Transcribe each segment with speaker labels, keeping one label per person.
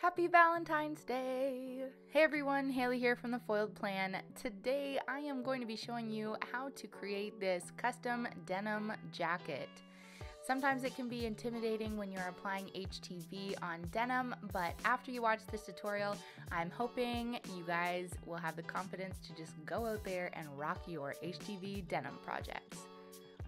Speaker 1: Happy Valentine's Day! Hey everyone, Haley here from The Foiled Plan. Today I am going to be showing you how to create this custom denim jacket. Sometimes it can be intimidating when you're applying HTV on denim, but after you watch this tutorial, I'm hoping you guys will have the confidence to just go out there and rock your HTV denim projects.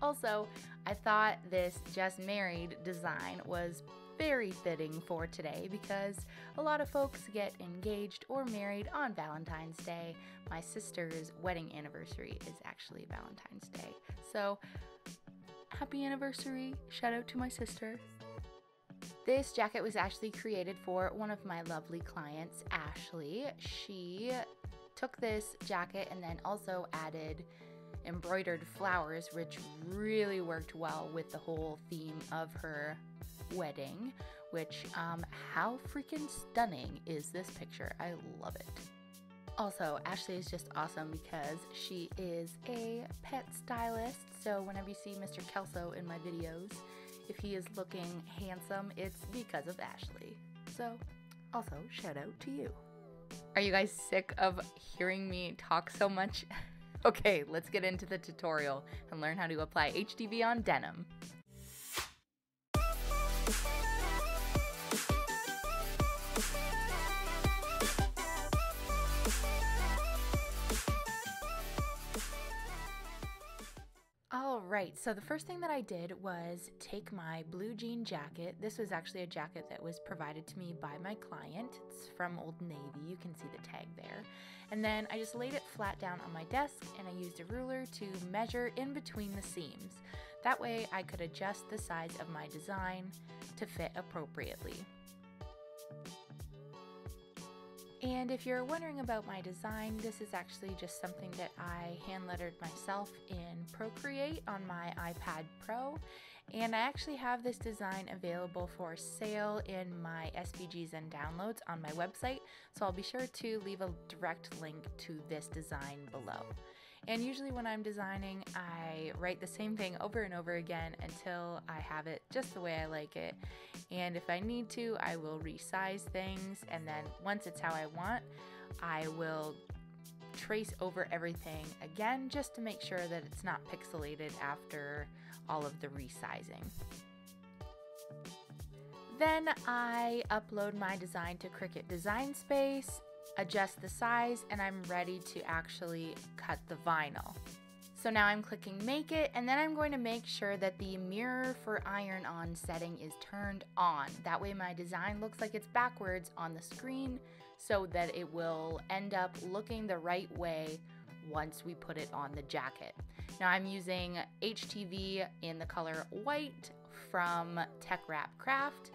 Speaker 1: Also, I thought this Just Married design was very fitting for today because a lot of folks get engaged or married on Valentine's Day. My sister's wedding anniversary is actually Valentine's Day. So, happy anniversary. Shout out to my sister. This jacket was actually created for one of my lovely clients, Ashley. She took this jacket and then also added embroidered flowers, which really worked well with the whole theme of her wedding, which how freaking stunning is this picture? I love it. Also, Ashley is just awesome because she is a pet stylist, so whenever you see Mr. Kelso in my videos, if he is looking handsome, it's because of Ashley. So, also, shout out to you. Are you guys sick of hearing me talk so much? Okay, let's get into the tutorial and learn how to apply HTV on denim. Alright, so the first thing that I did was take my blue jean jacket. This was actually a jacket that was provided to me by my client. It's from Old Navy, you can see the tag there. And then I just laid it flat down on my desk and I used a ruler to measure in between the seams. That way I could adjust the size of my design to fit appropriately. And if you're wondering about my design, this is actually just something that I hand lettered myself in Procreate on my iPad Pro. And I actually have this design available for sale in my SVGs and downloads on my website. So I'll be sure to leave a direct link to this design below. And usually when I'm designing, I write the same thing over and over again until I have it just the way I like it. And if I need to, I will resize things, and then once it's how I want, I will trace over everything again just to make sure that it's not pixelated after all of the resizing. Then I upload my design to Cricut Design Space, adjust the size, and I'm ready to actually cut the vinyl. So now I'm clicking make it, and then I'm going to make sure that the mirror for iron on setting is turned on. That way my design looks like it's backwards on the screen so that it will end up looking the right way once we put it on the jacket. Now I'm using HTV in the color white from Teckwrap Craft.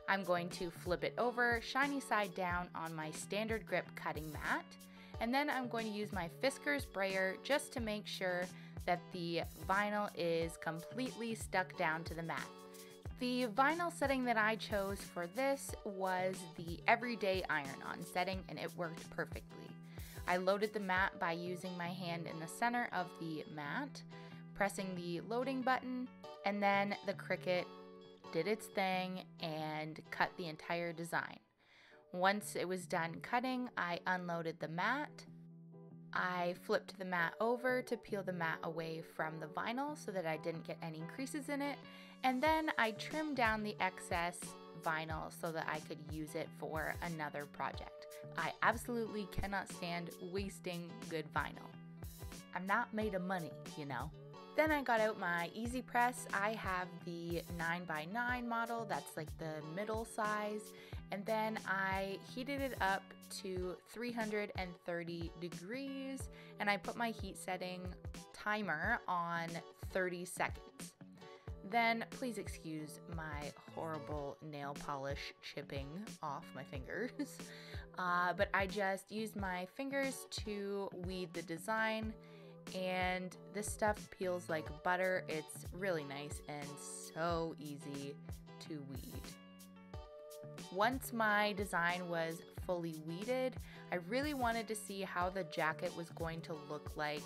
Speaker 1: I'm going to flip it over, shiny side down on my standard grip cutting mat. And then I'm going to use my Fiskars sprayer just to make sure that the vinyl is completely stuck down to the mat. The vinyl setting that I chose for this was the everyday iron-on setting, and it worked perfectly. I loaded the mat by using my hand in the center of the mat, pressing the loading button, and then the Cricut did its thing and cut the entire design. Once it was done cutting, I unloaded the mat. I flipped the mat over to peel the mat away from the vinyl so that I didn't get any creases in it. And then I trimmed down the excess vinyl so that I could use it for another project. I absolutely cannot stand wasting good vinyl. I'm not made of money, you know. Then I got out my Easy Press. I have the 9x9 model, that's like the middle size, and then I heated it up to 330 degrees, and I put my heat setting timer on 30 seconds. Then please excuse my horrible nail polish chipping off my fingers, but I just used my fingers to weed the design. And this stuff peels like butter. It's really nice and so easy to weed. Once my design was fully weeded, I really wanted to see how the jacket was going to look like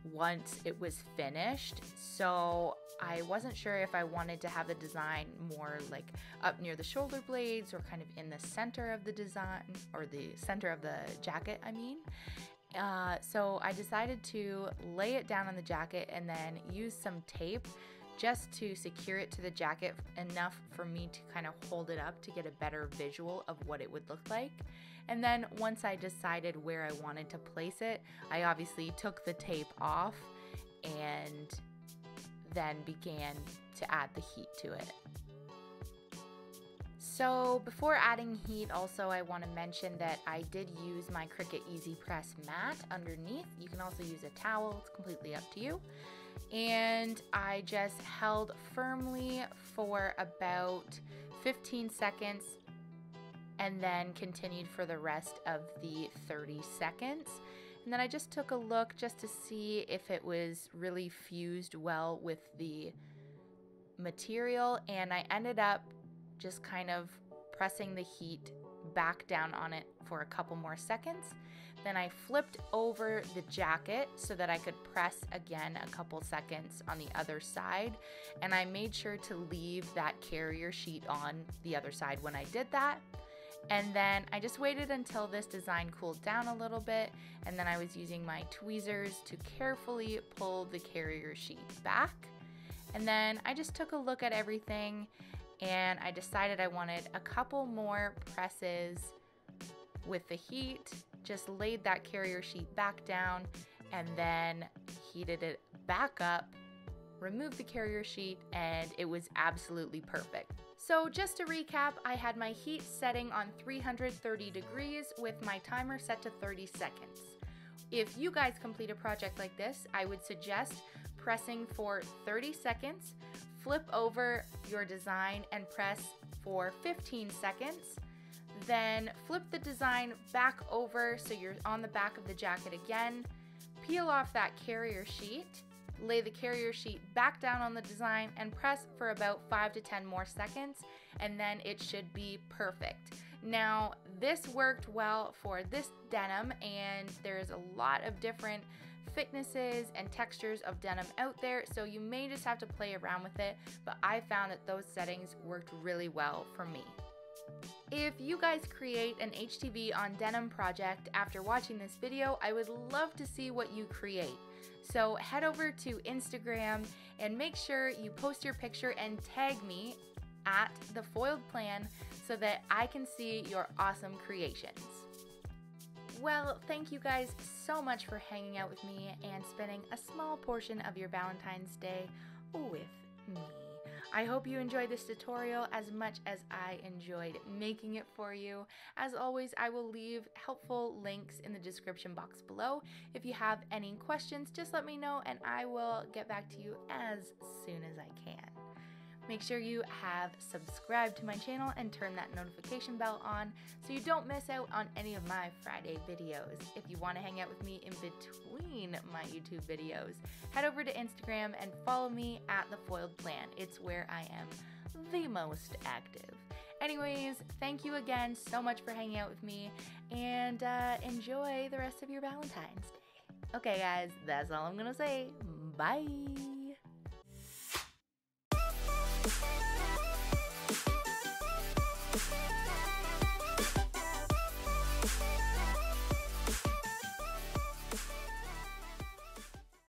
Speaker 1: once it was finished. So I wasn't sure if I wanted to have the design more like up near the shoulder blades or kind of in the center of the design, or the center of the jacket, I mean. So I decided to lay it down on the jacket and then use some tape just to secure it to the jacket enough for me to kind of hold it up to get a better visual of what it would look like. And then once I decided where I wanted to place it, I obviously took the tape off and then began to add the heat to it. So before adding heat, also I want to mention that I did use my Cricut Easy Press mat underneath. You can also use a towel, it's completely up to you. And I just held firmly for about 15 seconds and then continued for the rest of the 30 seconds. And then I just took a look just to see if it was really fused well with the material, and I ended up just kind of pressing the heat back down on it for a couple more seconds. Then I flipped over the jacket so that I could press again a couple seconds on the other side, and I made sure to leave that carrier sheet on the other side when I did that. And then I just waited until this design cooled down a little bit, and then I was using my tweezers to carefully pull the carrier sheet back. And then I just took a look at everything, and I decided I wanted a couple more presses with the heat. Just laid that carrier sheet back down and then heated it back up, removed the carrier sheet, and it was absolutely perfect. So just to recap, I had my heat setting on 330 degrees with my timer set to 30 seconds. If you guys complete a project like this, I would suggest pressing for 30 seconds, flip over your design and press for 15 seconds, then flip the design back over so you're on the back of the jacket again, peel off that carrier sheet, lay the carrier sheet back down on the design and press for about 5 to 10 more seconds, and then it should be perfect. Now, this worked well for this denim, and there's a lot of different thicknesses and textures of denim out there, so you may just have to play around with it, but I found that those settings worked really well for me. If you guys create an HTV on denim project after watching this video, I would love to see what you create. So head over to Instagram and make sure you post your picture and tag me at The Foiled Plan so that I can see your awesome creations. Well, thank you guys so much for hanging out with me and spending a small portion of your Valentine's Day with me. I hope you enjoyed this tutorial as much as I enjoyed making it for you. As always, I will leave helpful links in the description box below. If you have any questions, just let me know and I will get back to you as soon as I can. Make sure you have subscribed to my channel and turn that notification bell on so you don't miss out on any of my Friday videos. If you want to hang out with me in between my YouTube videos, head over to Instagram and follow me at The Foiled Plan. It's where I am the most active. Anyways, thank you again so much for hanging out with me, and enjoy the rest of your Valentine's Day. Okay guys, that's all I'm gonna say. Bye!